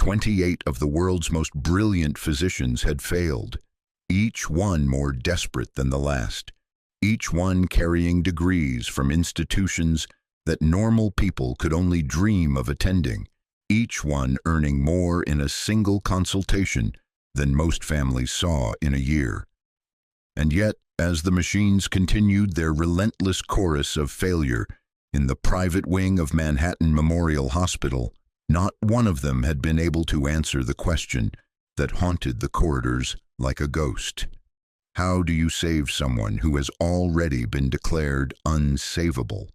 28 of the world's most brilliant physicians had failed, each one more desperate than the last, each one carrying degrees from institutions that normal people could only dream of attending, each one earning more in a single consultation than most families saw in a year. And yet, as the machines continued their relentless chorus of failure in the private wing of Manhattan Memorial Hospital, not one of them had been able to answer the question that haunted the corridors like a ghost. How do you save someone who has already been declared unsavable?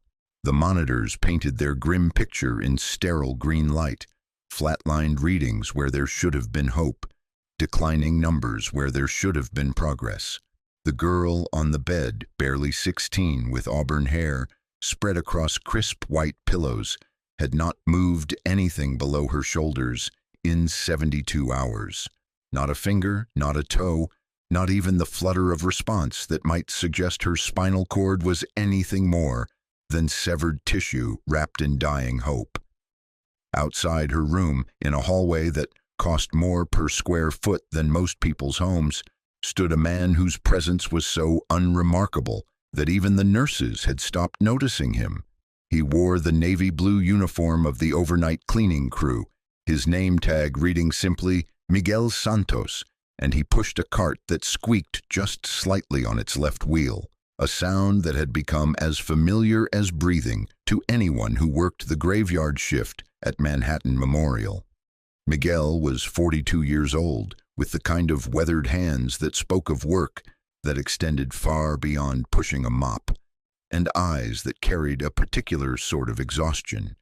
The monitors painted their grim picture in sterile green light, flatlined readings where there should have been hope, declining numbers where there should have been progress. The girl on the bed, barely 16, with auburn hair spread across crisp white pillows, had not moved anything below her shoulders in 72 hours. Not a finger, not a toe, not even the flutter of response that might suggest her spinal cord was anything more than severed tissue wrapped in dying hope. Outside her room, in a hallway that cost more per square foot than most people's homes, stood a man whose presence was so unremarkable that even the nurses had stopped noticing him. He wore the navy blue uniform of the overnight cleaning crew, his name tag reading simply Miguel Santos, and he pushed a cart that squeaked just slightly on its left wheel, a sound that had become as familiar as breathing to anyone who worked the graveyard shift at Manhattan Memorial. Miguel was 42 years old, with the kind of weathered hands that spoke of work that extended far beyond pushing a mop, and eyes that carried a particular sort of exhaustion.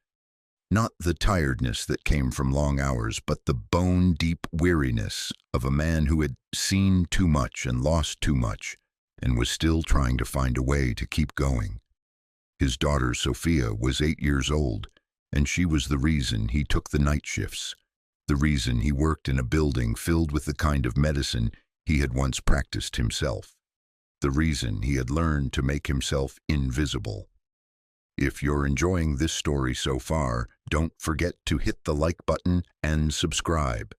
Not the tiredness that came from long hours, but the bone-deep weariness of a man who had seen too much and lost too much, and was still trying to find a way to keep going. His daughter, Sophia, was 8 years old, and she was the reason he took the night shifts, the reason he worked in a building filled with the kind of medicine he had once practiced himself, the reason he had learned to make himself invisible. If you're enjoying this story so far, don't forget to hit the like button and subscribe.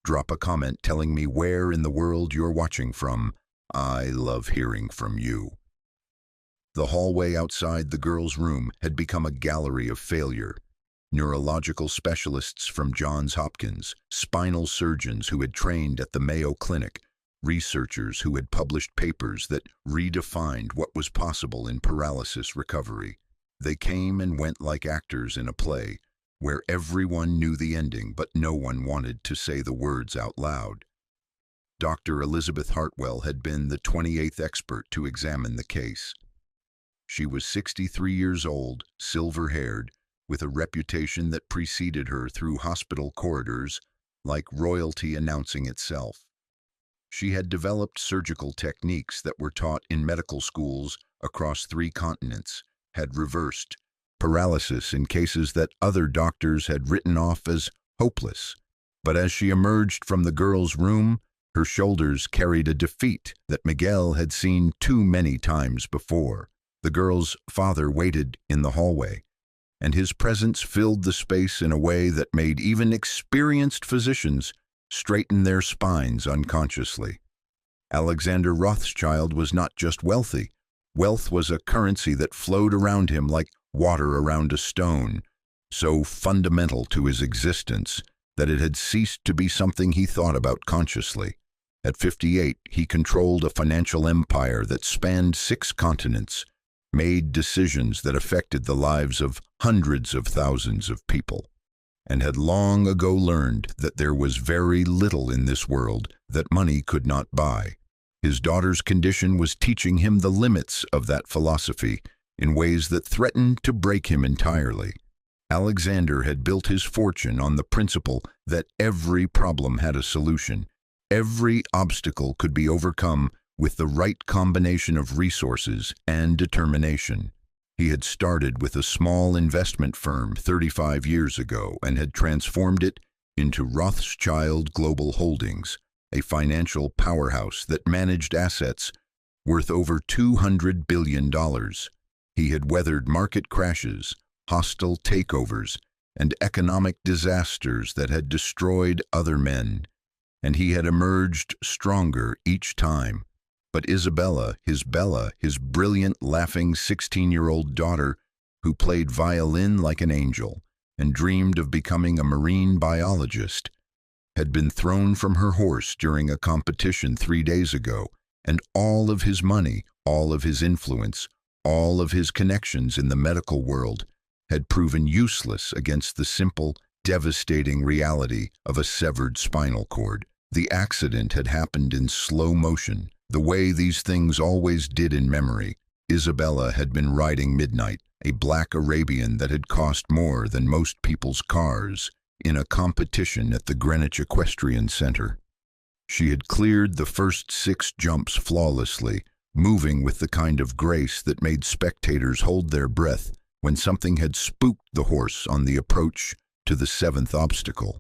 Drop a comment telling me where in the world you're watching from. I love hearing from you. The hallway outside the girl's room had become a gallery of failure. Neurological specialists from Johns Hopkins, spinal surgeons who had trained at the Mayo Clinic, researchers who had published papers that redefined what was possible in paralysis recovery. They came and went like actors in a play, where everyone knew the ending but no one wanted to say the words out loud. Dr. Elizabeth Hartwell had been the 28th expert to examine the case. She was 63 years old, silver-haired, with a reputation that preceded her through hospital corridors like royalty announcing itself. She had developed surgical techniques that were taught in medical schools across 3 continents, had reversed paralysis in cases that other doctors had written off as hopeless. But as she emerged from the girl's room, her shoulders carried a defeat that Miguel had seen too many times before. The girl's father waited in the hallway, and his presence filled the space in a way that made even experienced physicians straighten their spines unconsciously. Alexander Rothschild was not just wealthy. Wealth was a currency that flowed around him like water around a stone, so fundamental to his existence that it had ceased to be something he thought about consciously. At 58, he controlled a financial empire that spanned 6 continents, made decisions that affected the lives of hundreds of thousands of people, and had long ago learned that there was very little in this world that money could not buy. His daughter's condition was teaching him the limits of that philosophy in ways that threatened to break him entirely. Alexander had built his fortune on the principle that every problem had a solution. Every obstacle could be overcome with the right combination of resources and determination. He had started with a small investment firm 35 years ago and had transformed it into Rothschild Global Holdings, a financial powerhouse that managed assets worth over $200 billion. He had weathered market crashes, hostile takeovers, and economic disasters that had destroyed other men, and he had emerged stronger each time. But Isabella, his brilliant, laughing 16-year-old daughter, who played violin like an angel and dreamed of becoming a marine biologist, had been thrown from her horse during a competition 3 days ago, and all of his money, all of his influence, all of his connections in the medical world had proven useless against the simple, devastating reality of a severed spinal cord. The accident had happened in slow motion, the way these things always did in memory. Isabella had been riding Midnight, a black Arabian that had cost more than most people's cars, in a competition at the Greenwich Equestrian Center. She had cleared the first 6 jumps flawlessly, moving with the kind of grace that made spectators hold their breath when something had spooked the horse on the approach to the 7th obstacle.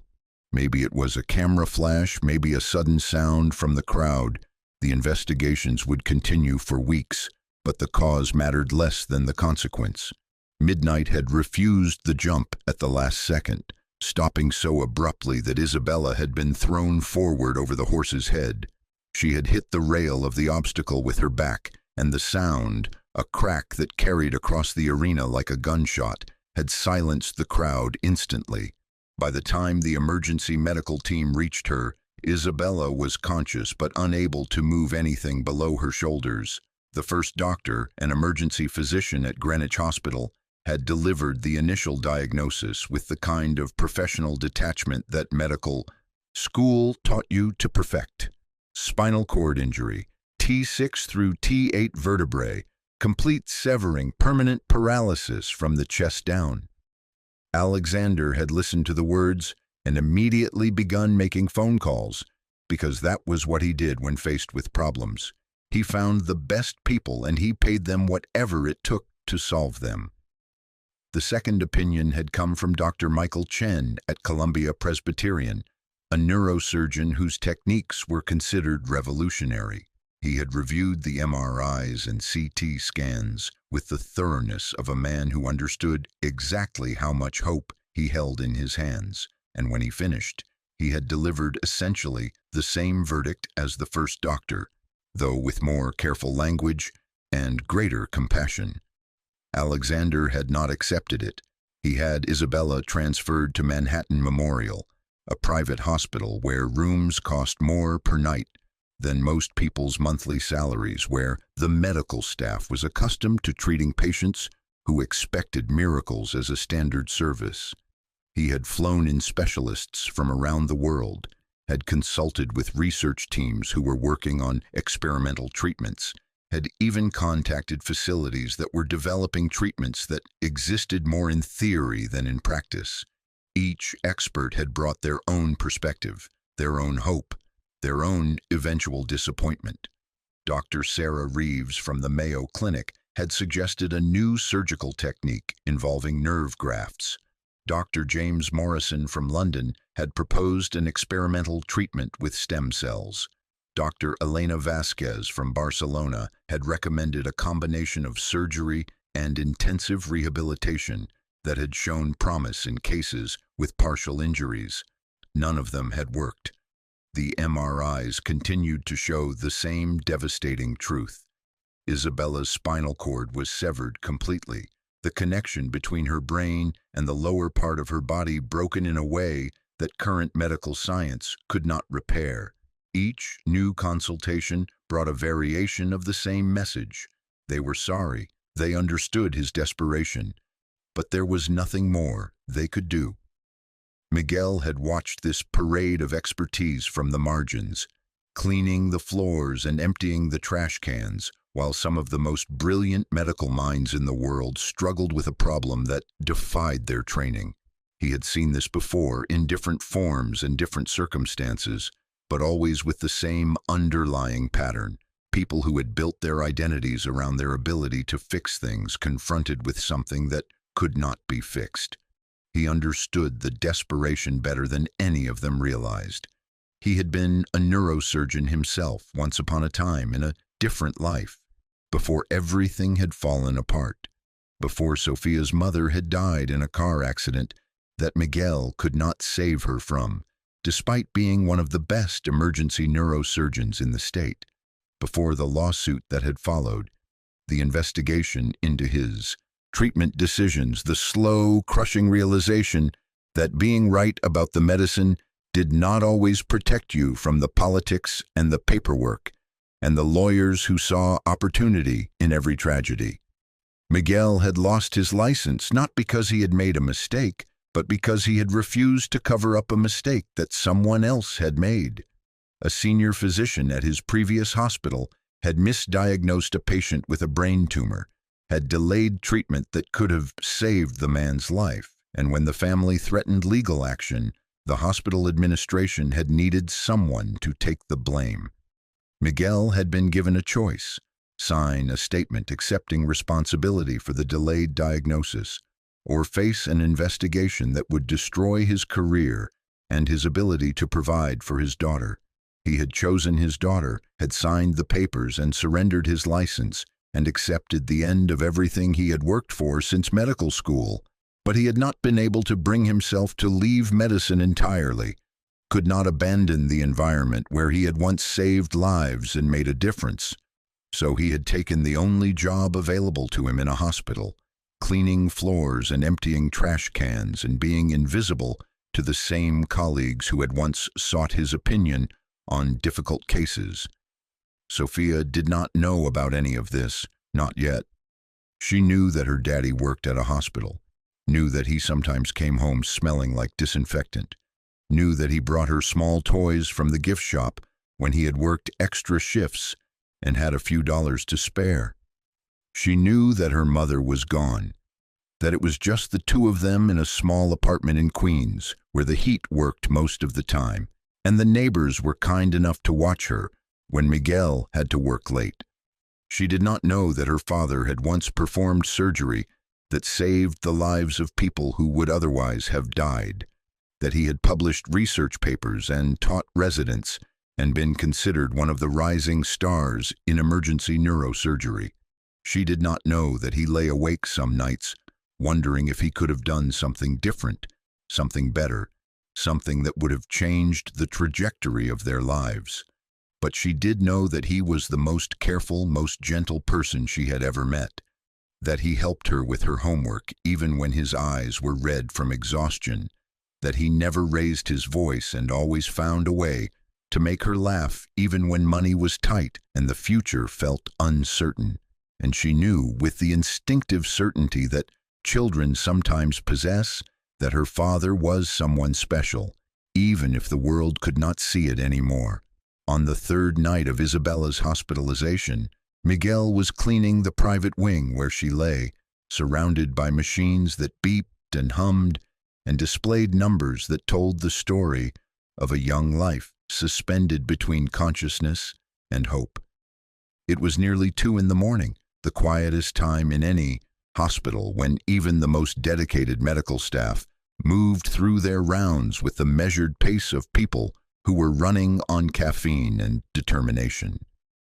Maybe it was a camera flash, maybe a sudden sound from the crowd. The investigations would continue for weeks, but the cause mattered less than the consequence. Midnight had refused the jump at the last second, stopping so abruptly that Isabella had been thrown forward over the horse's head. She had hit the rail of the obstacle with her back, and the sound, a crack that carried across the arena like a gunshot, had silenced the crowd instantly. By the time the emergency medical team reached her, Isabella was conscious but unable to move anything below her shoulders. The first doctor, an emergency physician at Greenwich Hospital, had delivered the initial diagnosis with the kind of professional detachment that medical school taught you to perfect. Spinal cord injury, T6 through T8 vertebrae, complete severing, permanent paralysis from the chest down. Alexander had listened to the words and immediately begun making phone calls, because that was what he did when faced with problems. He found the best people and he paid them whatever it took to solve them. The second opinion had come from Dr. Michael Chen at Columbia Presbyterian, a neurosurgeon whose techniques were considered revolutionary. He had reviewed the MRIs and CT scans with the thoroughness of a man who understood exactly how much hope he held in his hands, and when he finished, he had delivered essentially the same verdict as the first doctor, though with more careful language and greater compassion. Alexander had not accepted it. He had Isabella transferred to Manhattan Memorial, a private hospital where rooms cost more per night than most people's monthly salaries, where the medical staff was accustomed to treating patients who expected miracles as a standard service. He had flown in specialists from around the world, had consulted with research teams who were working on experimental treatments, had even contacted facilities that were developing treatments that existed more in theory than in practice. Each expert had brought their own perspective, their own hope, their own eventual disappointment. Dr. Sarah Reeves from the Mayo Clinic had suggested a new surgical technique involving nerve grafts. Dr. James Morrison from London had proposed an experimental treatment with stem cells. Dr. Elena Vasquez from Barcelona had recommended a combination of surgery and intensive rehabilitation that had shown promise in cases with partial injuries. None of them had worked. The MRIs continued to show the same devastating truth. Isabella's spinal cord was severed completely, the connection between her brain and the lower part of her body broken in a way that current medical science could not repair. Each new consultation brought a variation of the same message. They were sorry. They understood his desperation. But there was nothing more they could do. Miguel had watched this parade of expertise from the margins, cleaning the floors and emptying the trash cans, while some of the most brilliant medical minds in the world struggled with a problem that defied their training. He had seen this before in different forms and different circumstances, but always with the same underlying pattern. People who had built their identities around their ability to fix things confronted with something that could not be fixed. He understood the desperation better than any of them realized. He had been a neurosurgeon himself once upon a time in a different life, before everything had fallen apart, before Sophia's mother had died in a car accident, that Miguel could not save her from, despite being one of the best emergency neurosurgeons in the state. Before the lawsuit that had followed, the investigation into his treatment decisions, the slow, crushing realization that being right about the medicine did not always protect you from the politics and the paperwork, and the lawyers who saw opportunity in every tragedy. Miguel had lost his license not because he had made a mistake, but because he had refused to cover up a mistake that someone else had made. A senior physician at his previous hospital had misdiagnosed a patient with a brain tumor, had delayed treatment that could have saved the man's life, and when the family threatened legal action, the hospital administration had needed someone to take the blame. Miguel had been given a choice: sign a statement accepting responsibility for the delayed diagnosis, or face an investigation that would destroy his career and his ability to provide for his daughter. He had chosen his daughter, had signed the papers and surrendered his license, and accepted the end of everything he had worked for since medical school. But he had not been able to bring himself to leave medicine entirely, could not abandon the environment where he had once saved lives and made a difference. So he had taken the only job available to him in a hospital, cleaning floors and emptying trash cans and being invisible to the same colleagues who had once sought his opinion on difficult cases. Sophia did not know about any of this, not yet. She knew that her daddy worked at a hospital, knew that he sometimes came home smelling like disinfectant, knew that he brought her small toys from the gift shop when he had worked extra shifts and had a few dollars to spare. She knew that her mother was gone, that it was just the two of them in a small apartment in Queens, where the heat worked most of the time, and the neighbors were kind enough to watch her when Miguel had to work late. She did not know that her father had once performed surgery that saved the lives of people who would otherwise have died, that he had published research papers and taught residents and been considered one of the rising stars in emergency neurosurgery. She did not know that he lay awake some nights, wondering if he could have done something different, something better, something that would have changed the trajectory of their lives. But she did know that he was the most careful, most gentle person she had ever met, that he helped her with her homework even when his eyes were red from exhaustion, that he never raised his voice and always found a way to make her laugh even when money was tight and the future felt uncertain. And she knew, with the instinctive certainty that children sometimes possess, that her father was someone special, even if the world could not see it anymore. On the third night of Isabella's hospitalization, Miguel was cleaning the private wing where she lay, surrounded by machines that beeped and hummed and displayed numbers that told the story of a young life suspended between consciousness and hope. It was nearly 2 a.m, the quietest time in any hospital, when even the most dedicated medical staff moved through their rounds with the measured pace of people who were running on caffeine and determination.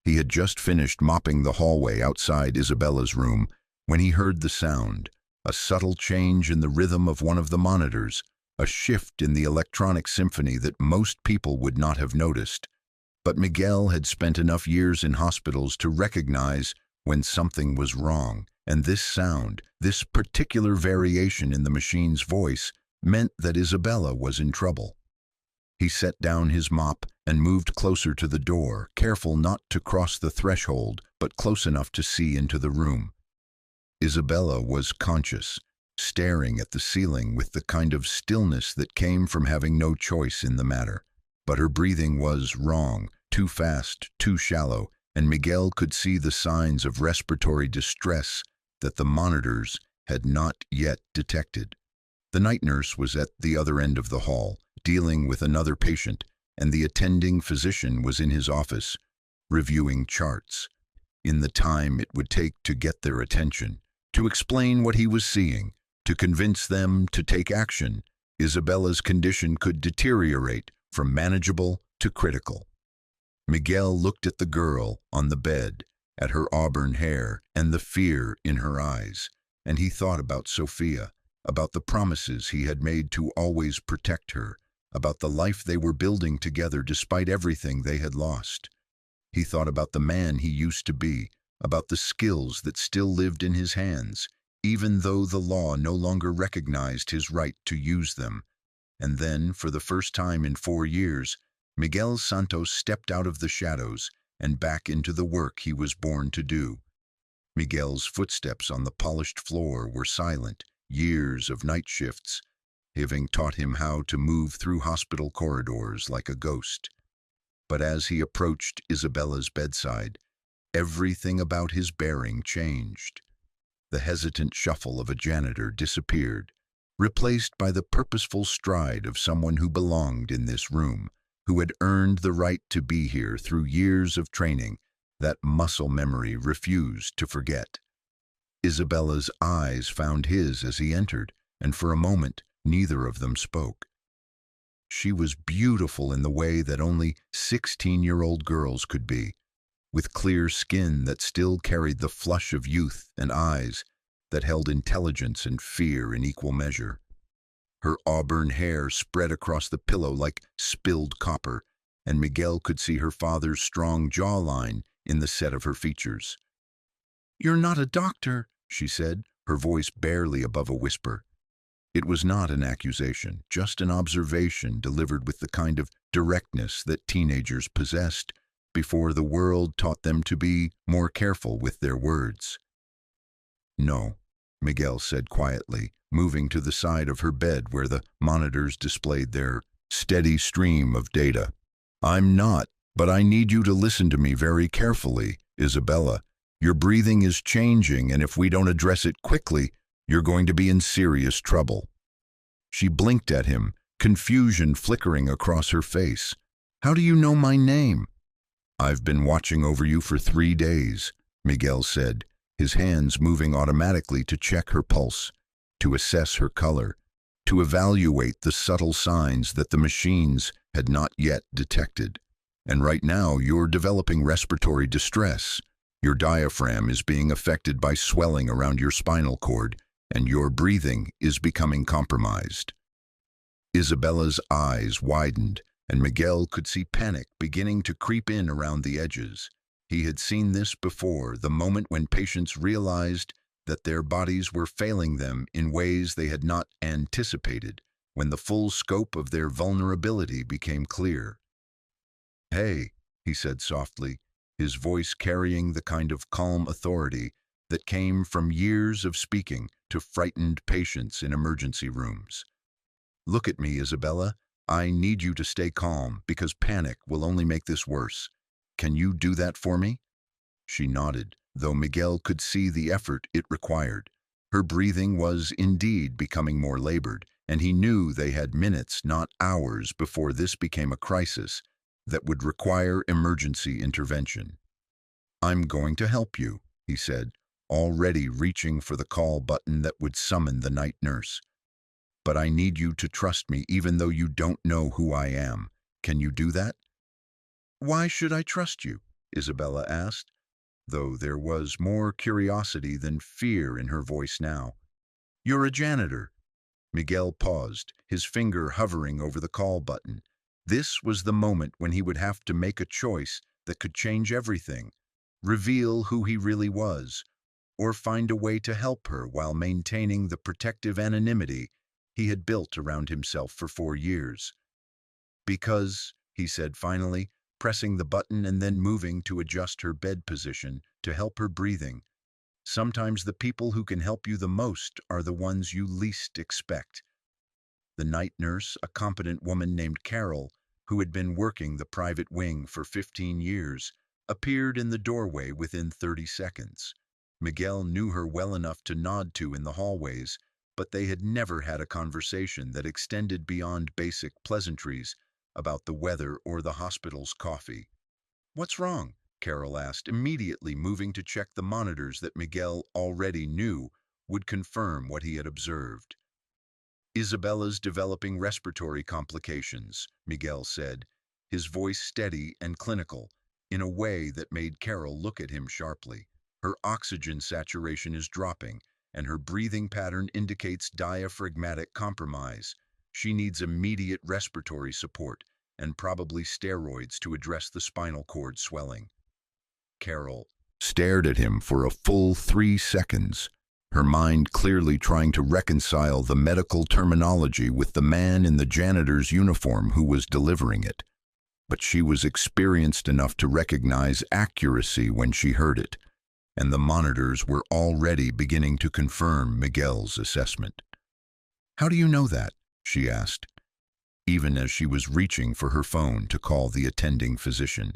He had just finished mopping the hallway outside Isabella's room when he heard the sound, a subtle change in the rhythm of one of the monitors, a shift in the electronic symphony that most people would not have noticed. But Miguel had spent enough years in hospitals to recognize when something was wrong, and this sound, this particular variation in the machine's voice, meant that Isabella was in trouble. He set down his mop and moved closer to the door, careful not to cross the threshold, but close enough to see into the room. Isabella was conscious, staring at the ceiling with the kind of stillness that came from having no choice in the matter. But her breathing was wrong, too fast, too shallow, and Miguel could see the signs of respiratory distress that the monitors had not yet detected. The night nurse was at the other end of the hall, dealing with another patient, and the attending physician was in his office, reviewing charts. In the time it would take to get their attention, to explain what he was seeing, to convince them to take action, Isabella's condition could deteriorate from manageable to critical. Miguel looked at the girl on the bed, at her auburn hair and the fear in her eyes, and he thought about Sophia, about the promises he had made to always protect her, about the life they were building together despite everything they had lost. He thought about the man he used to be, about the skills that still lived in his hands, even though the law no longer recognized his right to use them. And then, for the first time in 4 years, Miguel Santos stepped out of the shadows and back into the work he was born to do. Miguel's footsteps on the polished floor were silent, years of night shifts, having taught him how to move through hospital corridors like a ghost. But as he approached Isabella's bedside, everything about his bearing changed. The hesitant shuffle of a janitor disappeared, replaced by the purposeful stride of someone who belonged in this room, who had earned the right to be here through years of training that muscle memory refused to forget. Isabella's eyes found his as he entered, and for a moment neither of them spoke. She was beautiful in the way that only 16-year-old girls could be, with clear skin that still carried the flush of youth and eyes that held intelligence and fear in equal measure. Her auburn hair spread across the pillow like spilled copper, and Miguel could see her father's strong jawline in the set of her features. "You're not a doctor," she said, her voice barely above a whisper. It was not an accusation, just an observation delivered with the kind of directness that teenagers possessed before the world taught them to be more careful with their words. "No," Miguel said quietly, moving to the side of her bed where the monitors displayed their steady stream of data. "I'm not, but I need you to listen to me very carefully, Isabella. Your breathing is changing, and if we don't address it quickly, you're going to be in serious trouble." She blinked at him, confusion flickering across her face. "How do you know my name?" "I've been watching over you for 3 days," Miguel said, his hands moving automatically to check her pulse, to assess her color, to evaluate the subtle signs that the machines had not yet detected. "And right now you're developing respiratory distress. Your diaphragm is being affected by swelling around your spinal cord, and your breathing is becoming compromised." Isabella's eyes widened, and Miguel could see panic beginning to creep in around the edges. He had seen this before, the moment when patients realized that their bodies were failing them in ways they had not anticipated, when the full scope of their vulnerability became clear. "Hey," he said softly, his voice carrying the kind of calm authority that came from years of speaking to frightened patients in emergency rooms. "Look at me, Isabella. I need you to stay calm, because panic will only make this worse. Can you do that for me?" She nodded, though Miguel could see the effort it required. Her breathing was indeed becoming more labored, and he knew they had minutes, not hours, before this became a crisis that would require emergency intervention. "I'm going to help you," he said, already reaching for the call button that would summon the night nurse. "But I need you to trust me even though you don't know who I am. Can you do that?" "Why should I trust you?" Isabella asked, though there was more curiosity than fear in her voice now. "You're a janitor." Miguel paused, his finger hovering over the call button. This was the moment when he would have to make a choice that could change everything, reveal who he really was, or find a way to help her while maintaining the protective anonymity he had built around himself for 4 years. "Because," he said finally, pressing the button and then moving to adjust her bed position to help her breathing, "sometimes the people who can help you the most are the ones you least expect." The night nurse, a competent woman named Carol, who had been working the private wing for 15 years, appeared in the doorway within 30 seconds. Miguel knew her well enough to nod to in the hallways, but they had never had a conversation that extended beyond basic pleasantries about the weather or the hospital's coffee. "What's wrong?" Carol asked, immediately moving to check the monitors that Miguel already knew would confirm what he had observed. "Isabella's developing respiratory complications," Miguel said, his voice steady and clinical, in a way that made Carol look at him sharply. "Her oxygen saturation is dropping, and her breathing pattern indicates diaphragmatic compromise. She needs immediate respiratory support and probably steroids to address the spinal cord swelling. Carol stared at him for a full 3 seconds, her mind clearly trying to reconcile the medical terminology with the man in the janitor's uniform who was delivering it. But she was experienced enough to recognize accuracy when she heard it, and the monitors were already beginning to confirm Miguel's assessment. "How do you know that?" she asked, even as she was reaching for her phone to call the attending physician.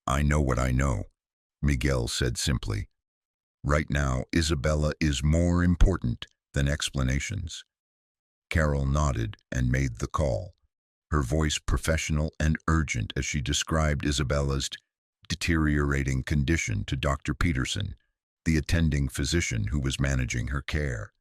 "I know what I know," Miguel said simply. "Right now, Isabella is more important than explanations." Carol nodded and made the call, her voice professional and urgent as she described Isabella's deteriorating condition to Dr. Peterson, the attending physician who was managing her care.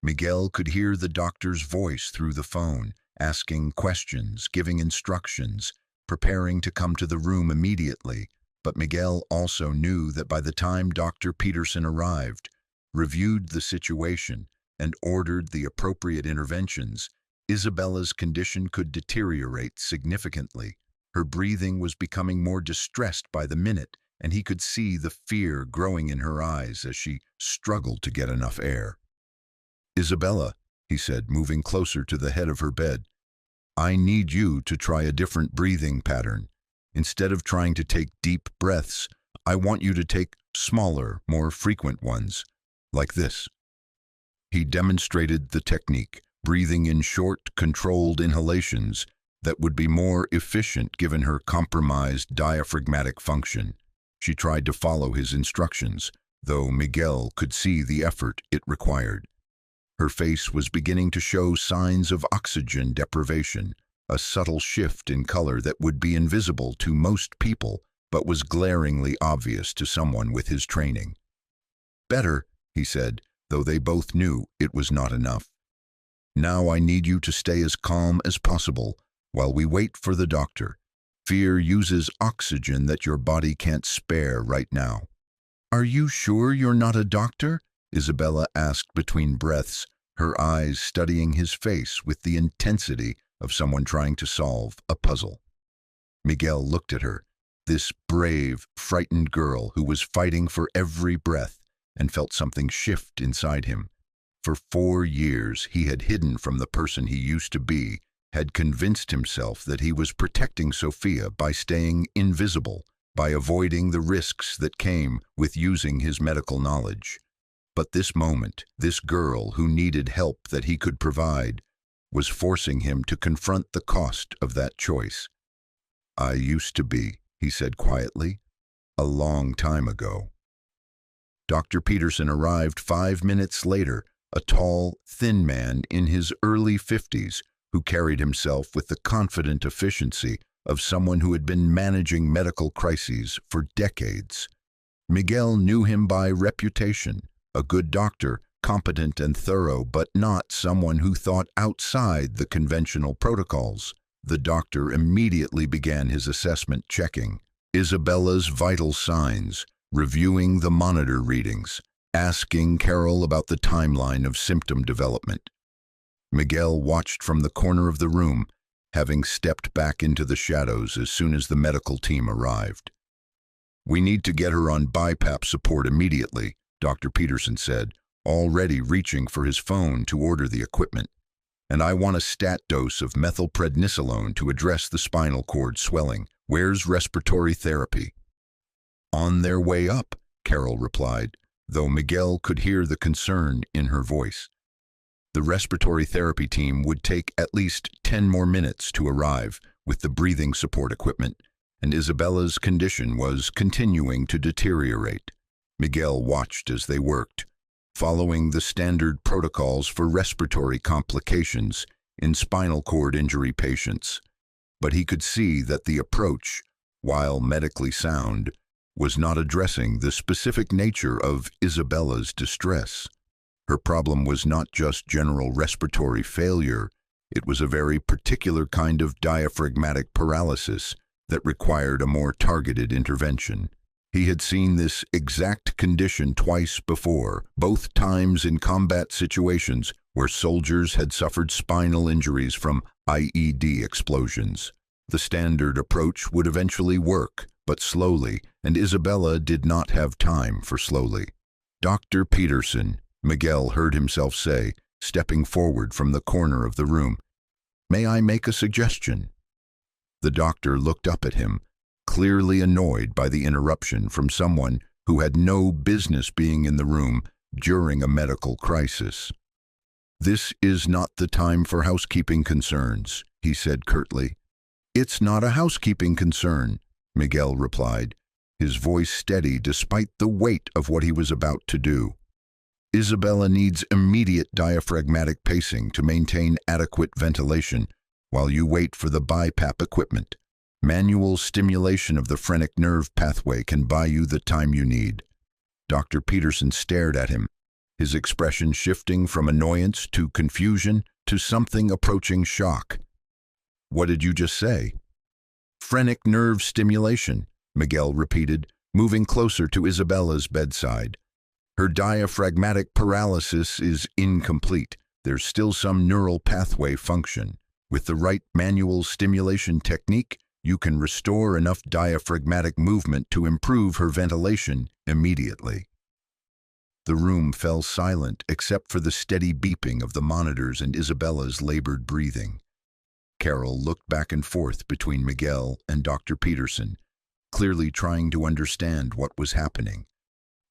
Miguel could hear the doctor's voice through the phone, asking questions, giving instructions, preparing to come to the room immediately. But Miguel also knew that by the time Dr. Peterson arrived, reviewed the situation, and ordered the appropriate interventions, Isabella's condition could deteriorate significantly. Her breathing was becoming more distressed by the minute, and he could see the fear growing in her eyes as she struggled to get enough air. "Isabella," he said, moving closer to the head of her bed, "I need you to try a different breathing pattern. Instead of trying to take deep breaths, I want you to take smaller, more frequent ones, like this." He demonstrated the technique, breathing in short, controlled inhalations that would be more efficient given her compromised diaphragmatic function. She tried to follow his instructions, though Miguel could see the effort it required. Her face was beginning to show signs of oxygen deprivation, a subtle shift in color that would be invisible to most people but was glaringly obvious to someone with his training. "Better," he said, though they both knew it was not enough. "Now I need you to stay as calm as possible while we wait for the doctor. Fear uses oxygen that your body can't spare right now." "Are you sure you're not a doctor?" Isabella asked between breaths, her eyes studying his face with the intensity of someone trying to solve a puzzle. Miguel looked at her, this brave, frightened girl who was fighting for every breath, and felt something shift inside him. For 4 years he had hidden from the person he used to be, had convinced himself that he was protecting Sophia by staying invisible, by avoiding the risks that came with using his medical knowledge. But this moment, this girl who needed help that he could provide, was forcing him to confront the cost of that choice. "I used to be," he said quietly, "a long time ago." Dr. Peterson arrived 5 minutes later, a tall, thin man in his early 50s who carried himself with the confident efficiency of someone who had been managing medical crises for decades. Miguel knew him by reputation, a good doctor, competent and thorough, but not someone who thought outside the conventional protocols. The doctor immediately began his assessment, checking Isabella's vital signs, reviewing the monitor readings, asking Carol about the timeline of symptom development. Miguel watched from the corner of the room, having stepped back into the shadows as soon as the medical team arrived. "We need to get her on BiPAP support immediately," Dr. Peterson said, already reaching for his phone to order the equipment. "And I want a stat dose of methylprednisolone to address the spinal cord swelling. Where's respiratory therapy?" "On their way up," Carol replied, though Miguel could hear the concern in her voice. The respiratory therapy team would take at least 10 more minutes to arrive with the breathing support equipment, and Isabella's condition was continuing to deteriorate. Miguel watched as they worked, following the standard protocols for respiratory complications in spinal cord injury patients. But he could see that the approach, while medically sound, was not addressing the specific nature of Isabella's distress. Her problem was not just general respiratory failure, it was a very particular kind of diaphragmatic paralysis that required a more targeted intervention. He had seen this exact condition twice before, both times in combat situations where soldiers had suffered spinal injuries from IED explosions. The standard approach would eventually work, but slowly, and Isabella did not have time for slowly. "Dr. Peterson," Miguel heard himself say, stepping forward from the corner of the room. "May I make a suggestion?" The doctor looked up at him, clearly annoyed by the interruption from someone who had no business being in the room during a medical crisis. "This is not the time for housekeeping concerns," he said curtly. "It's not a housekeeping concern," Miguel replied, his voice steady despite the weight of what he was about to do. "Isabella needs immediate diaphragmatic pacing to maintain adequate ventilation while you wait for the BiPAP equipment. Manual stimulation of the phrenic nerve pathway can buy you the time you need." Dr. Peterson stared at him, his expression shifting from annoyance to confusion to something approaching shock. "What did you just say?" "Phrenic nerve stimulation," Miguel repeated, moving closer to Isabella's bedside. "Her diaphragmatic paralysis is incomplete. There's still some neural pathway function. With the right manual stimulation technique, you can restore enough diaphragmatic movement to improve her ventilation immediately." The room fell silent except for the steady beeping of the monitors and Isabella's labored breathing. Carol looked back and forth between Miguel and Dr. Peterson, clearly trying to understand what was happening.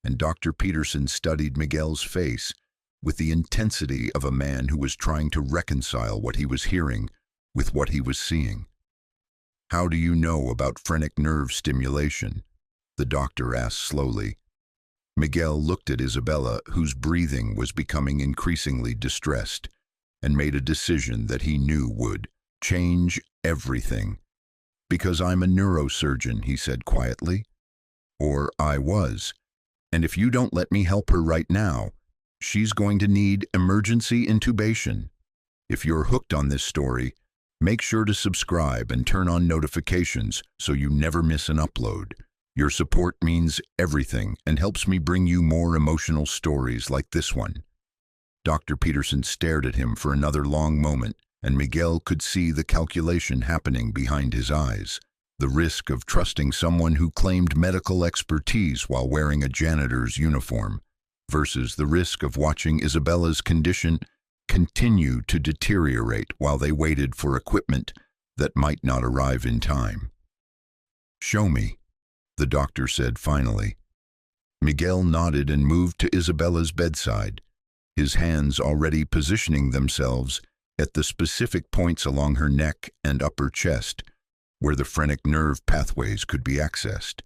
And Dr. Peterson studied Miguel's face with the intensity of a man who was trying to reconcile what he was hearing with what he was seeing. "How do you know about phrenic nerve stimulation?" the doctor asked slowly. Miguel looked at Isabella, whose breathing was becoming increasingly distressed, and made a decision that he knew would change everything. "Because I'm a neurosurgeon," he said quietly. "Or I was. And if you don't let me help her right now, she's going to need emergency intubation. If you're hooked on this story, make sure to subscribe and turn on notifications so you never miss an upload. Your support means everything and helps me bring you more emotional stories like this one." Dr. Peterson stared at him for another long moment, and Miguel could see the calculation happening behind his eyes. The risk of trusting someone who claimed medical expertise while wearing a janitor's uniform versus the risk of watching Isabella's condition continue to deteriorate while they waited for equipment that might not arrive in time. "Show me," the doctor said finally. Miguel nodded and moved to Isabella's bedside, his hands already positioning themselves at the specific points along her neck and upper chest where the phrenic nerve pathways could be accessed.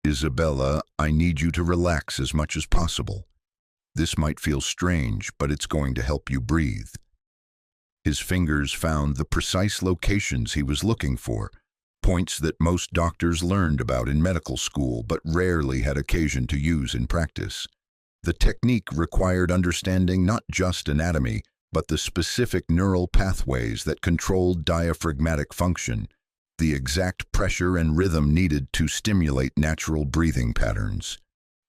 "Isabella, I need you to relax as much as possible. This might feel strange, but it's going to help you breathe." His fingers found the precise locations he was looking for, points that most doctors learned about in medical school but rarely had occasion to use in practice. The technique required understanding not just anatomy, but the specific neural pathways that controlled diaphragmatic function, the exact pressure and rhythm needed to stimulate natural breathing patterns.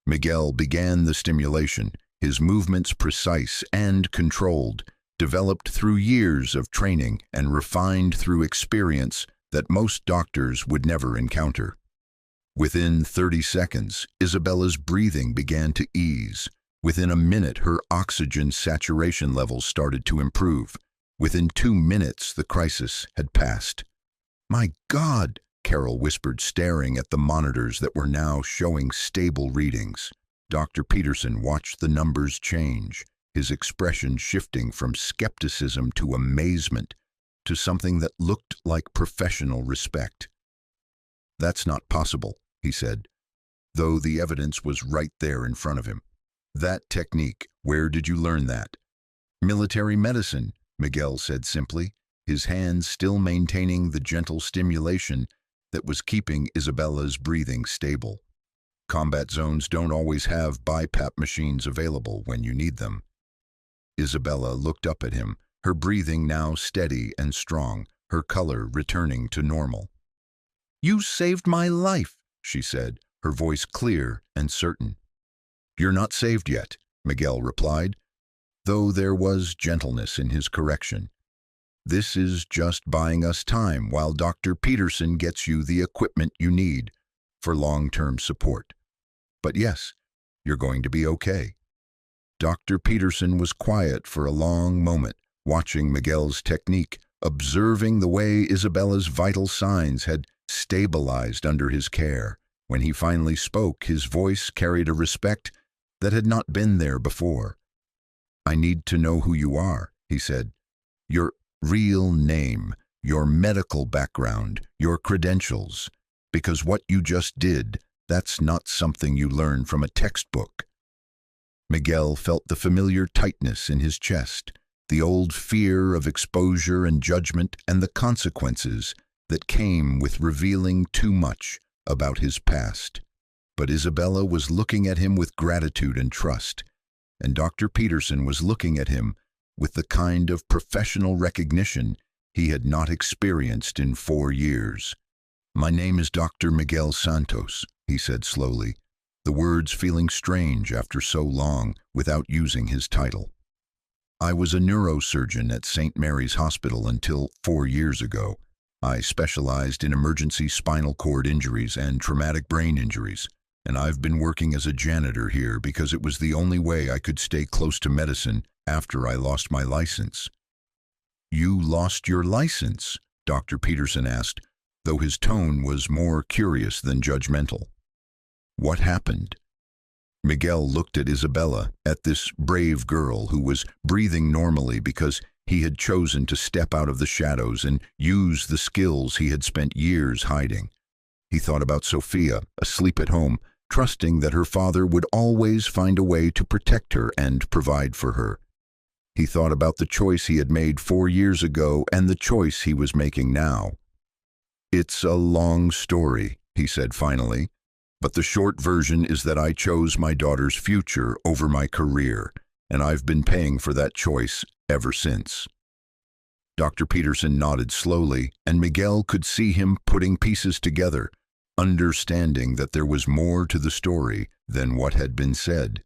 Miguel began the stimulation, his movements precise and controlled, developed through years of training and refined through experience that most doctors would never encounter. Within 30 seconds, Isabella's breathing began to ease. Within a minute, her oxygen saturation levels started to improve. Within 2 minutes, the crisis had passed. "My God," Carol whispered, staring at the monitors that were now showing stable readings. Dr. Peterson watched the numbers change, his expression shifting from skepticism to amazement to something that looked like professional respect. "That's not possible," he said, though the evidence was right there in front of him. "That technique, where did you learn that?" "Military medicine," Miguel said simply, his hands still maintaining the gentle stimulation that was keeping Isabella's breathing stable. "Combat zones don't always have BiPAP machines available when you need them." Isabella looked up at him, her breathing now steady and strong, her color returning to normal. "You saved my life," she said, her voice clear and certain. "You're not saved yet," Miguel replied, though there was gentleness in his correction. "This is just buying us time while Dr. Peterson gets you the equipment you need for long-term support. But yes, you're going to be okay." Dr. Peterson was quiet for a long moment, watching Miguel's technique, observing the way Isabella's vital signs had stabilized under his care. When he finally spoke, his voice carried a respect that had not been there before. "I need to know who you are," he said. "Your real name, your medical background, your credentials. Because what you just did, that's not something you learn from a textbook." Miguel felt the familiar tightness in his chest, the old fear of exposure and judgment and the consequences that came with revealing too much about his past. But Isabella was looking at him with gratitude and trust, and Dr. Peterson was looking at him with the kind of professional recognition he had not experienced in 4 years. "My name is Dr. Miguel Santos," he said slowly, the words feeling strange after so long without using his title. "I was a neurosurgeon at St. Mary's Hospital until 4 years ago. I specialized in emergency spinal cord injuries and traumatic brain injuries, and I've been working as a janitor here because it was the only way I could stay close to medicine after I lost my license." "You lost your license?" Dr. Peterson asked, though his tone was more curious than judgmental. "What happened?" Miguel looked at Isabella, at this brave girl who was breathing normally because he had chosen to step out of the shadows and use the skills he had spent years hiding. He thought about Sophia, asleep at home, trusting that her father would always find a way to protect her and provide for her. He thought about the choice he had made 4 years ago and the choice he was making now. "It's a long story," he said finally, "but the short version is that I chose my daughter's future over my career, and I've been paying for that choice ever since." Dr. Peterson nodded slowly, and Miguel could see him putting pieces together, understanding that there was more to the story than what had been said.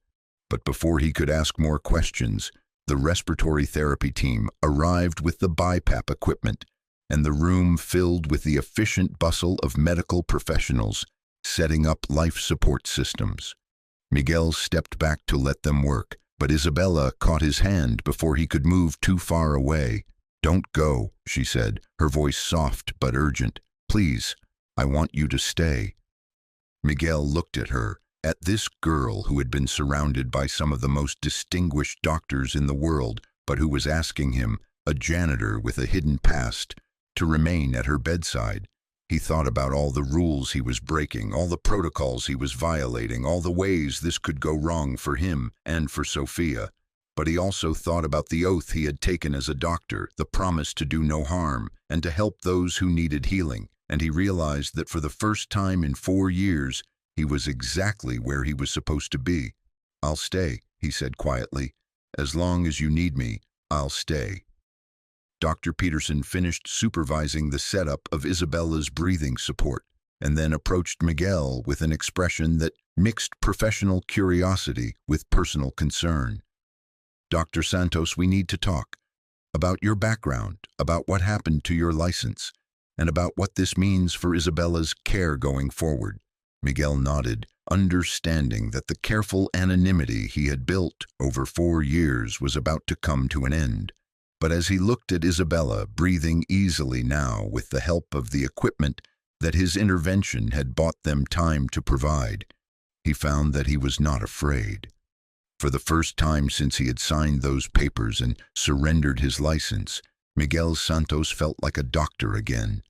But before he could ask more questions, the respiratory therapy team arrived with the BiPAP equipment, and the room filled with the efficient bustle of medical professionals setting up life support systems. Miguel stepped back to let them work, but Isabella caught his hand before he could move too far away. "Don't go," she said, her voice soft but urgent. "Please, I want you to stay." Miguel looked at her, at this girl who had been surrounded by some of the most distinguished doctors in the world, but who was asking him, a janitor with a hidden past, to remain at her bedside. He thought about all the rules he was breaking, all the protocols he was violating, all the ways this could go wrong for him and for Sophia. But he also thought about the oath he had taken as a doctor, the promise to do no harm and to help those who needed healing. And he realized that for the first time in 4 years, he was exactly where he was supposed to be. "I'll stay," he said quietly. "As long as you need me, I'll stay." Dr. Peterson finished supervising the setup of Isabella's breathing support, and then approached Miguel with an expression that mixed professional curiosity with personal concern. "Dr. Santos, we need to talk about your background, about what happened to your license, and about what this means for Isabella's care going forward." Miguel nodded, understanding that the careful anonymity he had built over 4 years was about to come to an end. But as he looked at Isabella, breathing easily now with the help of the equipment that his intervention had bought them time to provide, he found that he was not afraid. For the first time since he had signed those papers and surrendered his license, Miguel Santos felt like a doctor again.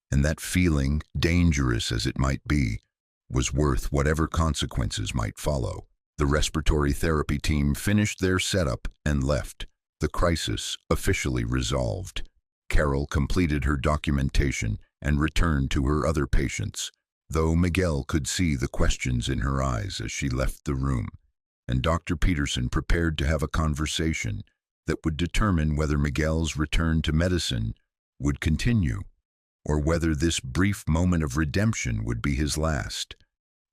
And that feeling, dangerous as it might be, was worth whatever consequences might follow. The respiratory therapy team finished their setup and left, the crisis officially resolved. Carol completed her documentation and returned to her other patients, though Miguel could see the questions in her eyes as she left the room. And Dr. Peterson prepared to have a conversation that would determine whether Miguel's return to medicine would continue, or whether this brief moment of redemption would be his last.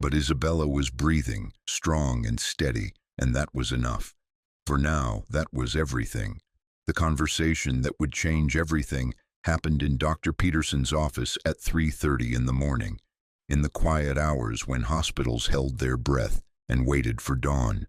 But Isabella was breathing, strong and steady, and that was enough. For now, that was everything. The conversation that would change everything happened in Dr. Peterson's office at 3:30 in the morning, in the quiet hours when hospitals held their breath and waited for dawn.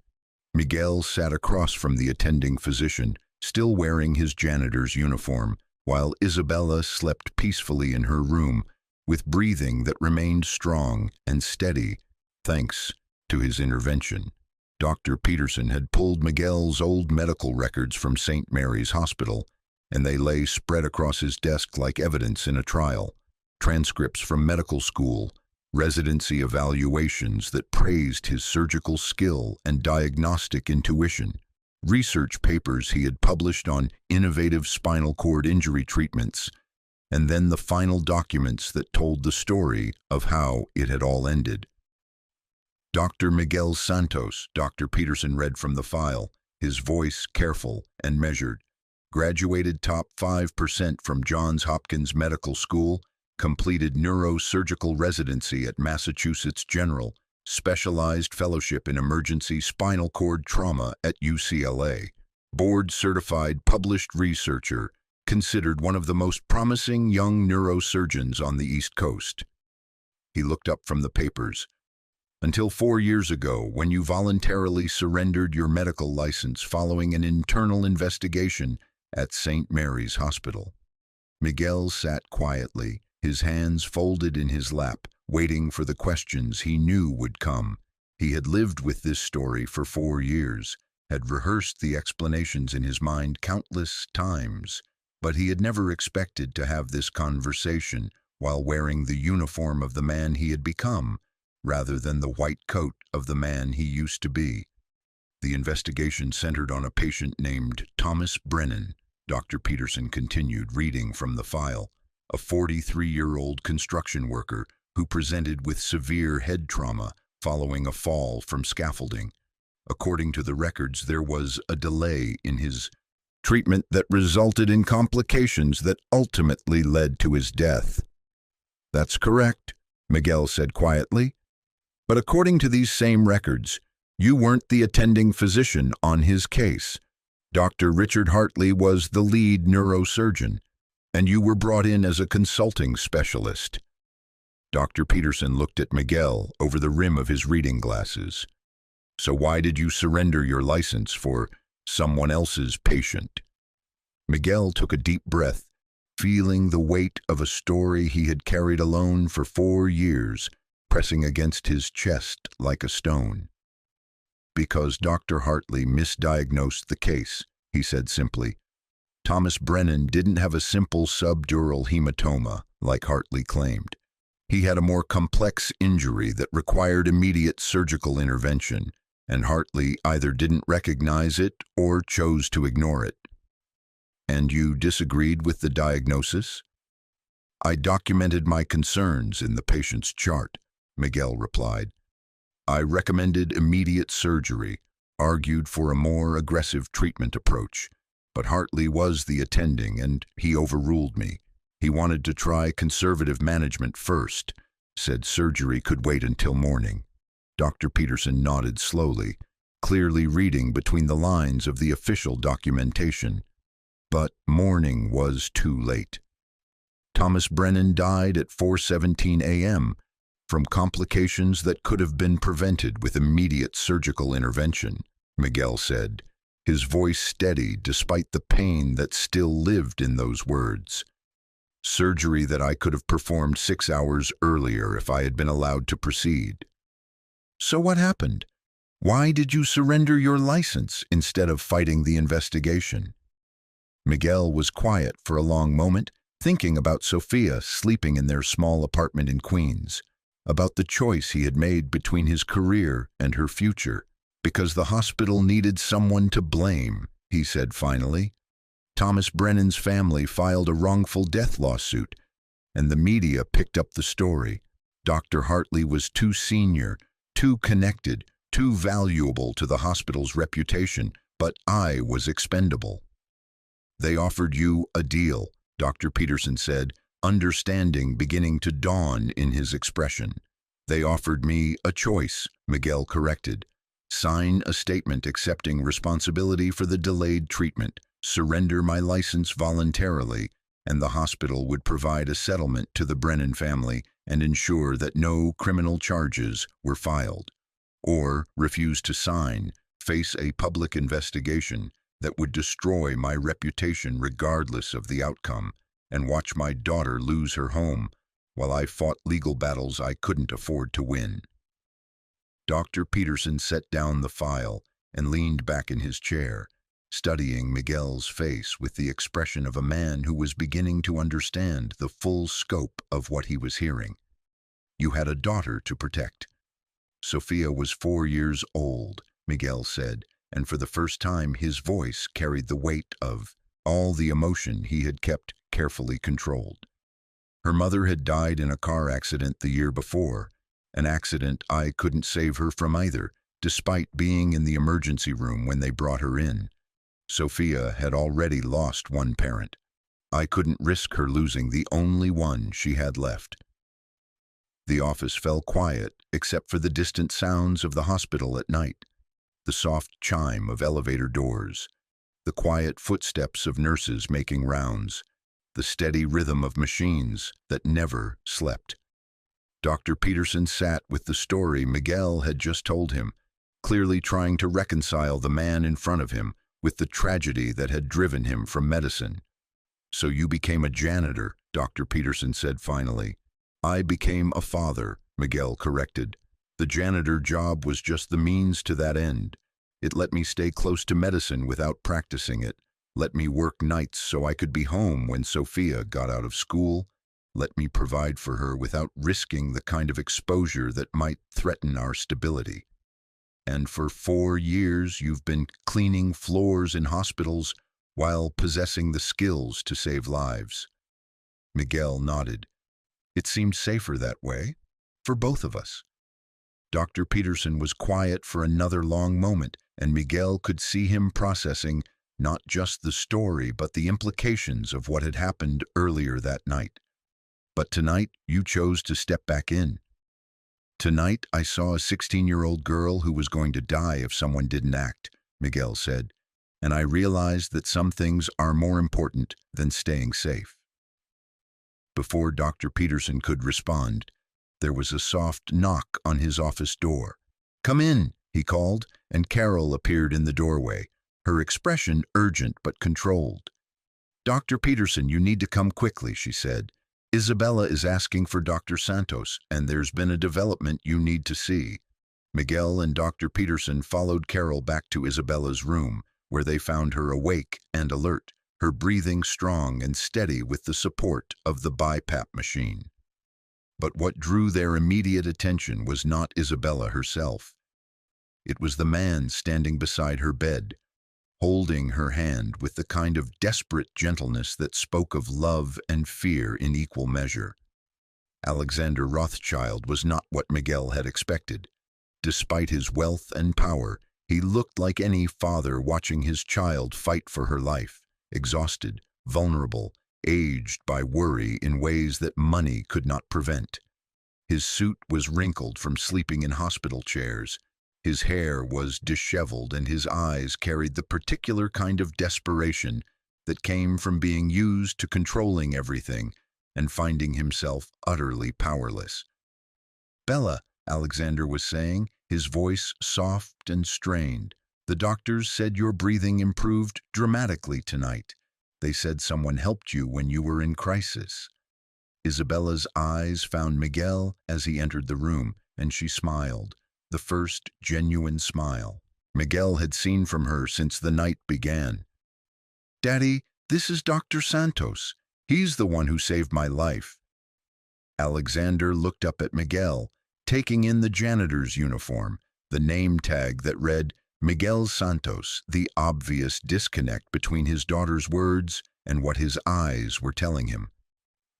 Miguel sat across from the attending physician, still wearing his janitor's uniform, while Isabella slept peacefully in her room, with breathing that remained strong and steady, thanks to his intervention. Dr. Peterson had pulled Miguel's old medical records from St. Mary's Hospital, and they lay spread across his desk like evidence in a trial. Transcripts from medical school, residency evaluations that praised his surgical skill and diagnostic intuition, research papers he had published on innovative spinal cord injury treatments, and then the final documents that told the story of how it had all ended. Dr. Miguel Santos, Dr. Peterson read from the file, his voice careful and measured. Graduated top 5% from Johns Hopkins Medical School, completed neurosurgical residency at Massachusetts General, specialized fellowship in emergency spinal cord trauma at UCLA, board-certified published researcher, considered one of the most promising young neurosurgeons on the East Coast. He looked up from the papers. Until 4 years ago, when you voluntarily surrendered your medical license following an internal investigation at St. Mary's Hospital. Miguel sat quietly, his hands folded in his lap, waiting for the questions he knew would come. He had lived with this story for 4 years, had rehearsed the explanations in his mind countless times, but he had never expected to have this conversation while wearing the uniform of the man he had become, rather than the white coat of the man he used to be. The investigation centered on a patient named Thomas Brennan. Dr. Peterson continued reading from the file, a 43-year-old construction worker who presented with severe head trauma following a fall from scaffolding. According to the records, there was a delay in his treatment that resulted in complications that ultimately led to his death. "That's correct," Miguel said quietly. "But according to these same records, you weren't the attending physician on his case. Dr. Richard Hartley was the lead neurosurgeon, and you were brought in as a consulting specialist." Dr. Peterson looked at Miguel over the rim of his reading glasses. "So why did you surrender your license for someone else's patient?" Miguel took a deep breath, feeling the weight of a story he had carried alone for 4 years, pressing against his chest like a stone. "Because Dr. Hartley misdiagnosed the case," he said simply. "Thomas Brennan didn't have a simple subdural hematoma, like Hartley claimed. He had a more complex injury that required immediate surgical intervention, and Hartley either didn't recognize it or chose to ignore it." "And you disagreed with the diagnosis?" "I documented my concerns in the patient's chart," Miguel replied. "I recommended immediate surgery, argued for a more aggressive treatment approach, but Hartley was the attending and he overruled me. He wanted to try conservative management first, said surgery could wait until morning." Dr. Peterson nodded slowly, clearly reading between the lines of the official documentation. But morning was too late. Thomas Brennan died at 4:17 a.m., from complications that could have been prevented with immediate surgical intervention, Miguel said, his voice steady despite the pain that still lived in those words. "Surgery that I could have performed 6 hours earlier if I had been allowed to proceed." "So what happened? Why did you surrender your license instead of fighting the investigation?" Miguel was quiet for a long moment, thinking about Sophia sleeping in their small apartment in Queens, about the choice he had made between his career and her future. "Because the hospital needed someone to blame," he said finally. "Thomas Brennan's family filed a wrongful death lawsuit, and the media picked up the story. Dr. Hartley was too senior, too connected, too valuable to the hospital's reputation, but I was expendable." "They offered you a deal," Dr. Peterson said, understanding beginning to dawn in his expression. They offered me a choice, Miguel corrected. Sign a statement accepting responsibility for the delayed treatment, surrender my license voluntarily, and the hospital would provide a settlement to the Brennan family and ensure that no criminal charges were filed. Or refuse to sign, face a public investigation that would destroy my reputation regardless of the outcome, and watch my daughter lose her home while I fought legal battles I couldn't afford to win. Dr. Peterson set down the file and leaned back in his chair, studying Miguel's face with the expression of a man who was beginning to understand the full scope of what he was hearing. You had a daughter to protect. Sophia was 4 years old, Miguel said, and for the first time his voice carried the weight of all the emotion he had kept carefully controlled. Her mother had died in a car accident the year before, an accident I couldn't save her from either, despite being in the emergency room when they brought her in. Sophia had already lost one parent. I couldn't risk her losing the only one she had left. The office fell quiet except for the distant sounds of the hospital at night, the soft chime of elevator doors, the quiet footsteps of nurses making rounds, the steady rhythm of machines that never slept. Dr. Peterson sat with the story Miguel had just told him, clearly trying to reconcile the man in front of him with the tragedy that had driven him from medicine. So you became a janitor, Dr. Peterson said finally. I became a father, Miguel corrected. The janitor job was just the means to that end. It let me stay close to medicine without practicing it, let me work nights so I could be home when Sophia got out of school, let me provide for her without risking the kind of exposure that might threaten our stability. And for 4 years you've been cleaning floors in hospitals while possessing the skills to save lives. Miguel nodded. It seemed safer that way, for both of us. Dr. Peterson was quiet for another long moment, and Miguel could see him processing not just the story but the implications of what had happened earlier that night. But tonight you chose to step back in. Tonight I saw a 16-year-old girl who was going to die if someone didn't act, Miguel said, and I realized that some things are more important than staying safe. Before Dr. Peterson could respond, there was a soft knock on his office door. Come in, he called, and Carol appeared in the doorway, her expression urgent but controlled. Dr. Peterson, you need to come quickly, she said. Isabella is asking for Dr. Santos, and there's been a development you need to see. Miguel and Dr. Peterson followed Carol back to Isabella's room, where they found her awake and alert, her breathing strong and steady with the support of the BiPAP machine. But what drew their immediate attention was not Isabella herself. It was the man standing beside her bed, holding her hand with the kind of desperate gentleness that spoke of love and fear in equal measure. Alexander Rothschild was not what Miguel had expected. Despite his wealth and power, he looked like any father watching his child fight for her life, exhausted, vulnerable, aged by worry in ways that money could not prevent. His suit was wrinkled from sleeping in hospital chairs. His hair was disheveled and his eyes carried the particular kind of desperation that came from being used to controlling everything and finding himself utterly powerless. Bella, Alexander was saying, his voice soft and strained. The doctors said your breathing improved dramatically tonight. They said someone helped you when you were in crisis. Isabella's eyes found Miguel as he entered the room, and she smiled. The first genuine smile Miguel had seen from her since the night began. Daddy, this is Dr. Santos. He's the one who saved my life. Alexander looked up at Miguel, taking in the janitor's uniform, the name tag that read Miguel Santos, the obvious disconnect between his daughter's words and what his eyes were telling him.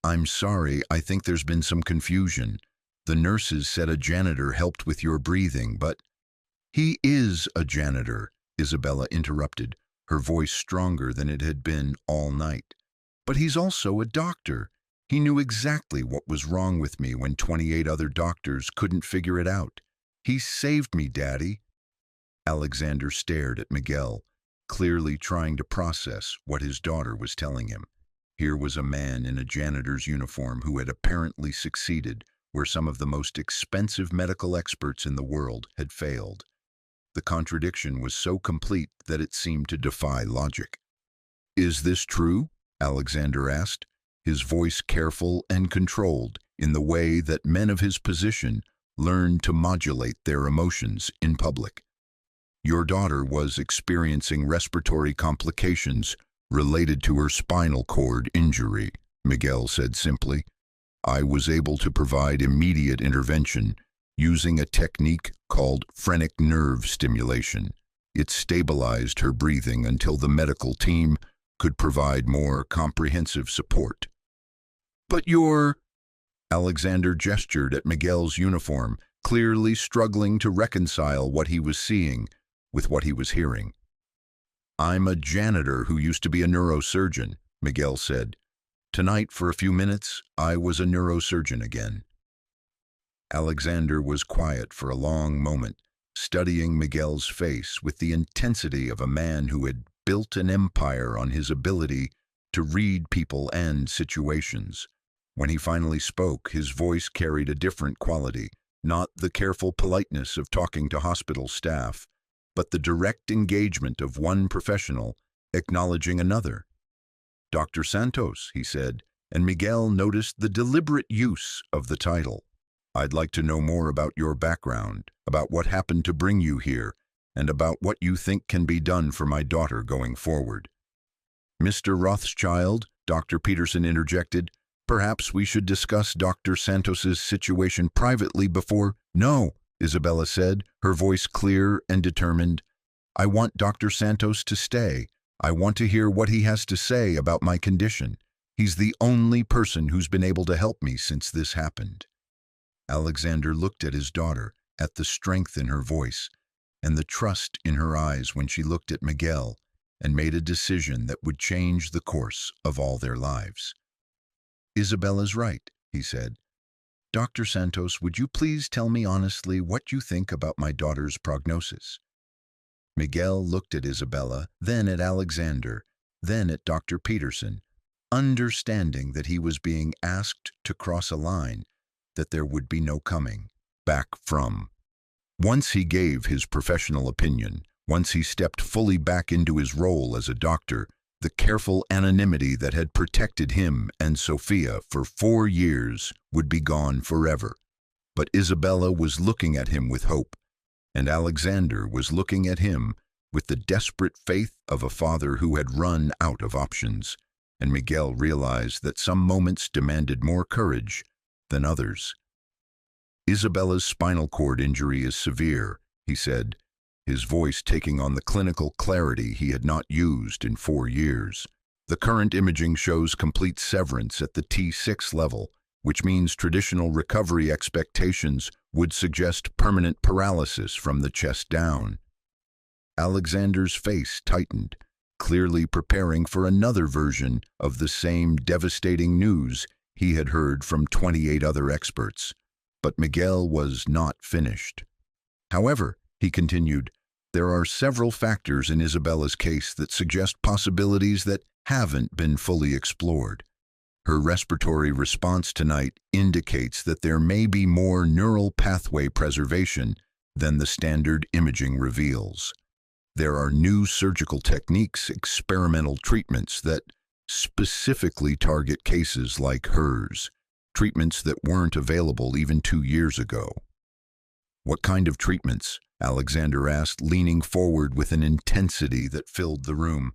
I'm sorry, I think there's been some confusion. The nurses said a janitor helped with your breathing, but... He is a janitor, Isabella interrupted, her voice stronger than it had been all night. But he's also a doctor. He knew exactly what was wrong with me when 28 other doctors couldn't figure it out. He saved me, Daddy. Alexander stared at Miguel, clearly trying to process what his daughter was telling him. Here was a man in a janitor's uniform who had apparently succeeded where some of the most expensive medical experts in the world had failed. The contradiction was so complete that it seemed to defy logic. "Is this true?" Alexander asked, his voice careful and controlled in the way that men of his position learned to modulate their emotions in public. "Your daughter was experiencing respiratory complications related to her spinal cord injury," Miguel said simply. "I was able to provide immediate intervention using a technique called phrenic nerve stimulation. It stabilized her breathing until the medical team could provide more comprehensive support." "But you're—" Alexander gestured at Miguel's uniform, clearly struggling to reconcile what he was seeing with what he was hearing. "I'm a janitor who used to be a neurosurgeon," Miguel said. "Tonight, for a few minutes, I was a neurosurgeon again." Alexander was quiet for a long moment, studying Miguel's face with the intensity of a man who had built an empire on his ability to read people and situations. When he finally spoke, his voice carried a different quality, not the careful politeness of talking to hospital staff, but the direct engagement of one professional acknowledging another. "Dr. Santos," he said, and Miguel noticed the deliberate use of the title. "I'd like to know more about your background, about what happened to bring you here, and about what you think can be done for my daughter going forward." "Mr. Rothschild," Dr. Peterson interjected, "perhaps we should discuss Dr. Santos's situation privately before—" "No," Isabella said, her voice clear and determined. "I want Dr. Santos to stay. I want to hear what he has to say about my condition. He's the only person who's been able to help me since this happened." Alexander looked at his daughter, at the strength in her voice, and the trust in her eyes when she looked at Miguel, and made a decision that would change the course of all their lives. "Isabella's right," he said. "Dr. Santos, would you please tell me honestly what you think about my daughter's prognosis?" Miguel looked at Isabella, then at Alexander, then at Dr. Peterson, understanding that he was being asked to cross a line that there would be no coming back from. Once he gave his professional opinion, once he stepped fully back into his role as a doctor, the careful anonymity that had protected him and Sophia for 4 years would be gone forever. But Isabella was looking at him with hope, and Alexander was looking at him with the desperate faith of a father who had run out of options, and Miguel realized that some moments demanded more courage than others. "Isabella's spinal cord injury is severe," he said, his voice taking on the clinical clarity he had not used in 4 years. "The current imaging shows complete severance at the T6 level, which means traditional recovery expectations would suggest permanent paralysis from the chest down." Alexander's face tightened, clearly preparing for another version of the same devastating news he had heard from 28 other experts. But Miguel was not finished. "However," he continued, "there are several factors in Isabella's case that suggest possibilities that haven't been fully explored. Her respiratory response tonight indicates that there may be more neural pathway preservation than the standard imaging reveals. There are new surgical techniques, experimental treatments that specifically target cases like hers, treatments that weren't available even 2 years ago." "What kind of treatments?" Alexander asked, leaning forward with an intensity that filled the room.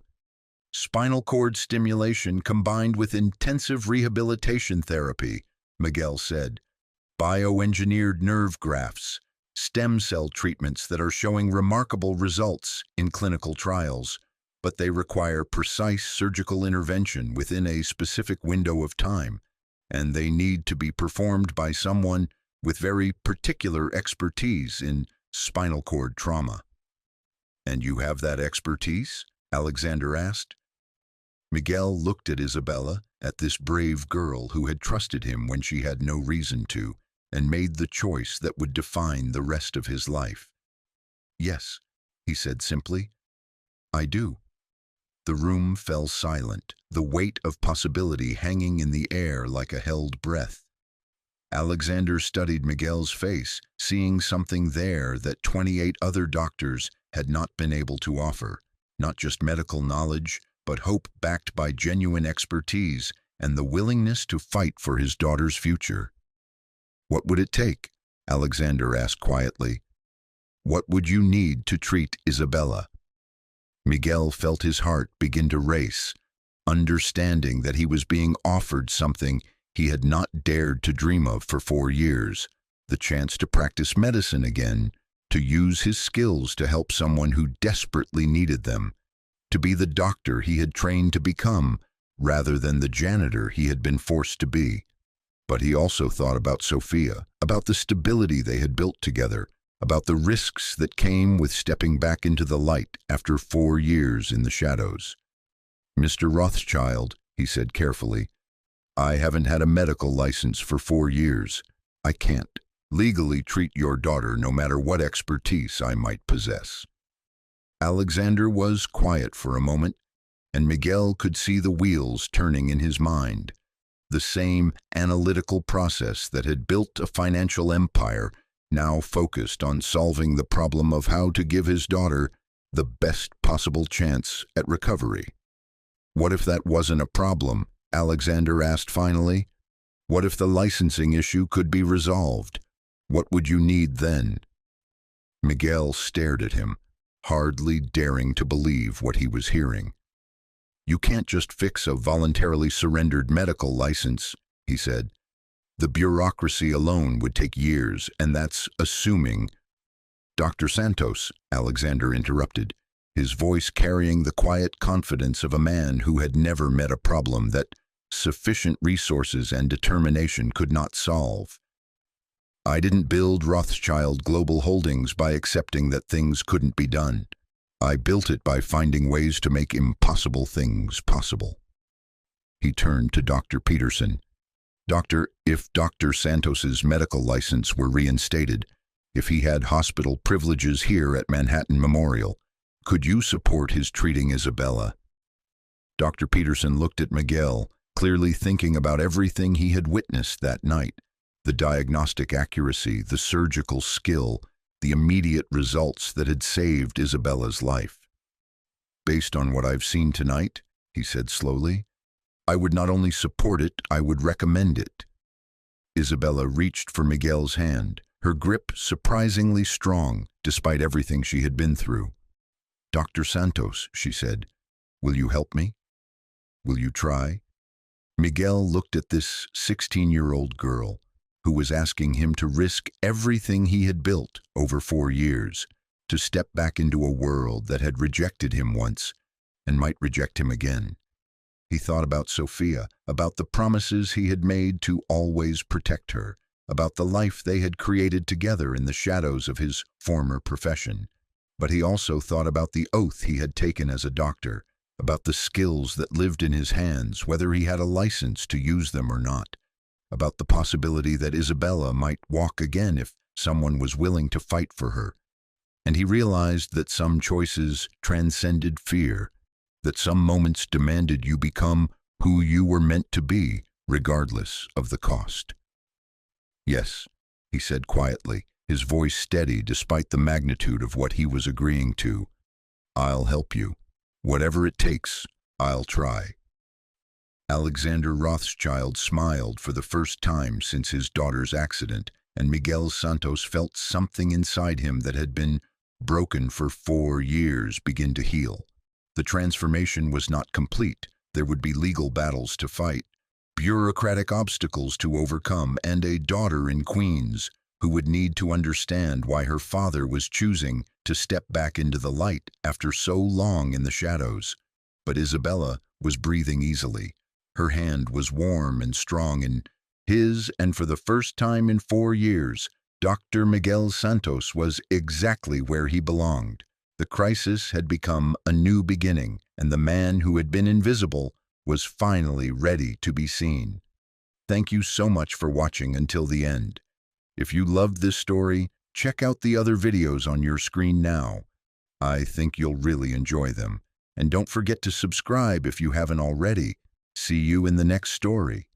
"Spinal cord stimulation combined with intensive rehabilitation therapy," Miguel said. "Bioengineered nerve grafts, stem cell treatments that are showing remarkable results in clinical trials, but they require precise surgical intervention within a specific window of time, and they need to be performed by someone with very particular expertise in spinal cord trauma." "And you have that expertise?" Alexander asked. Miguel looked at Isabella, at this brave girl who had trusted him when she had no reason to, and made the choice that would define the rest of his life. "Yes," he said simply, "I do." The room fell silent, the weight of possibility hanging in the air like a held breath. Alexander studied Miguel's face, seeing something there that 28 other doctors had not been able to offer, not just medical knowledge, but hope backed by genuine expertise and the willingness to fight for his daughter's future. "What would it take?" Alexander asked quietly. "What would you need to treat Isabella?" Miguel felt his heart begin to race, understanding that he was being offered something he had not dared to dream of for 4 years, the chance to practice medicine again, to use his skills to help someone who desperately needed them, to be the doctor he had trained to become, rather than the janitor he had been forced to be. But he also thought about Sophia, about the stability they had built together, about the risks that came with stepping back into the light after 4 years in the shadows. "Mr. Rothschild," he said carefully, "I haven't had a medical license for 4 years. I can't legally treat your daughter no matter what expertise I might possess." Alexander was quiet for a moment, and Miguel could see the wheels turning in his mind. The same analytical process that had built a financial empire now focused on solving the problem of how to give his daughter the best possible chance at recovery. "What if that wasn't a problem?" Alexander asked finally. "What if the licensing issue could be resolved? What would you need then?" Miguel stared at him, hardly daring to believe what he was hearing. "You can't just fix a voluntarily surrendered medical license," he said. "The bureaucracy alone would take years, and that's assuming—" "Dr. Santos," Alexander interrupted, his voice carrying the quiet confidence of a man who had never met a problem that sufficient resources and determination could not solve. "I didn't build Rothschild Global Holdings by accepting that things couldn't be done. I built it by finding ways to make impossible things possible." He turned to Dr. Peterson. "Doctor, if Dr. Santos's medical license were reinstated, if he had hospital privileges here at Manhattan Memorial, could you support his treating Isabella?" Dr. Peterson looked at Miguel, clearly thinking about everything he had witnessed that night, the diagnostic accuracy, the surgical skill, the immediate results that had saved Isabella's life. "Based on what I've seen tonight," he said slowly, "I would not only support it, I would recommend it." Isabella reached for Miguel's hand, her grip surprisingly strong despite everything she had been through. "Dr. Santos," she said, "will you help me? Will you try?" Miguel looked at this 16-year-old girl who was asking him to risk everything he had built over 4 years, to step back into a world that had rejected him once and might reject him again. He thought about Sophia, about the promises he had made to always protect her, about the life they had created together in the shadows of his former profession. But he also thought about the oath he had taken as a doctor, about the skills that lived in his hands, whether he had a license to use them or not, about the possibility that Isabella might walk again if someone was willing to fight for her. And he realized that some choices transcended fear, that some moments demanded you become who you were meant to be, regardless of the cost. "Yes," he said quietly, his voice steady despite the magnitude of what he was agreeing to. "I'll help you. Whatever it takes, I'll try." Alexander Rothschild smiled for the first time since his daughter's accident, and Miguel Santos felt something inside him that had been broken for 4 years begin to heal. The transformation was not complete. There would be legal battles to fight, bureaucratic obstacles to overcome, and a daughter in Queens who would need to understand why her father was choosing to step back into the light after so long in the shadows. But Isabella was breathing easily. Her hand was warm and strong in his, and for the first time in 4 years, Dr. Miguel Santos was exactly where he belonged. The crisis had become a new beginning, and the man who had been invisible was finally ready to be seen. Thank you so much for watching until the end. If you loved this story, check out the other videos on your screen now. I think you'll really enjoy them. And don't forget to subscribe if you haven't already. See you in the next story.